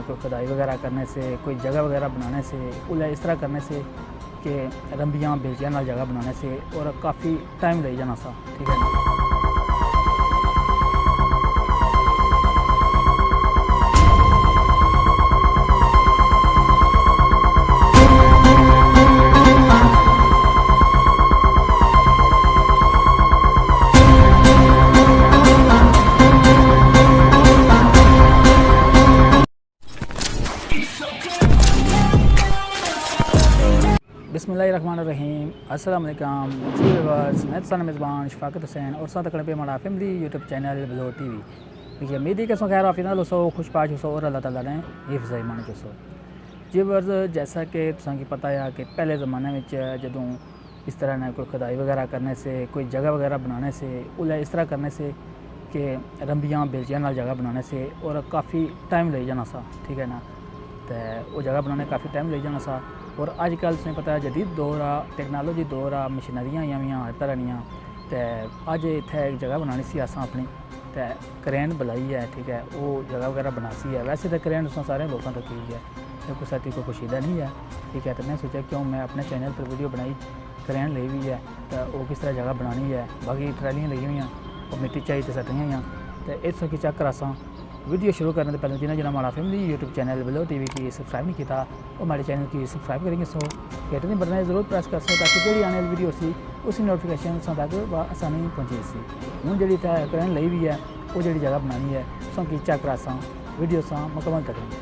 है कोई खुदाई वगैरह करने से, कोई जगह वगैरह बनाने से, उला इस तरह करने से कि रंबियाँ बेलचियां नाल जगह बनाने से और काफ़ी टाइम लग जाना सा, ठीक है ना। बिस्मिल्लाहिर्रहमानिर्रहीम, अस्सलाम वालेकुम जी व्यूअर्स, मैं सन मेज़बान शफाकत हुसैन और साथ पे हमारा फैमिली यूट्यूब चैनल बलोर टीवी। देखिए उम्मीद है कि खैर आफियत नाल होसो, खुश पाश होसो और अल्लाह ताला ने हिफ्ज़ ईमान होसो। जी व्यूअर्स, जैसा कि तुसां पता है कि पहले ज़माने में जदों इस तरह ने कोई खुदाई वगैरह करने से, कोई जगह वगैरह बनाने से, उला इस तरह करने से कि रंबियाँ बेलचियां नाल जगह बनाने से और काफ़ी टाइम लग जाना सा, ठीक है ना। तो वो जगह बनाने काफ़ी टाइम लग जाना सा। और अजकल तुसें पता है जदीद दौर आ, टेक्नोलॉजी दौर आ, मशीनरियां आई हुई हर तरह दियां। तो अज इत्थै एक जगह बनानी सी असां अपनी, तो क्रेन बुलाई है, ठीक है, वो जगह वगैरह बनासी है। वैसे तो क्रेन तुसें सारे लोगों तक ही है, तो कुछ साथी कोई पोशीदा नहीं है, ठीक है। तो मैं सोचा क्यों मैं अपने चैनल पर वीडियो बनाई, क्रेन ली हुई है, तो वो किस तरह जगह बनानी है। बाकी ट्रैलियां लगी हुई और मिट्टी चाहिए तो सटियां हुई, तो इस की चेक करा सा। वीडियो शुरू करने से पहले जिन्हें हमारा फैमिली यूट्यूब चैनल बलोर टीवी की सब्सक्राइब नहीं किया और हमारे चैनल की सब्सक्राइब करेंगे। सो घंटे बटन जरूर प्रेस कर सो ताकि जो आने वाली वीडियो सी उसी नोटिफिकेशन तक आसानी पहुँची सी। हूँ जी क्रेन ली हुई है, वो जी जगह बनानी है, उसकी चेक करा वीडियो मुकम्मल करेंगे।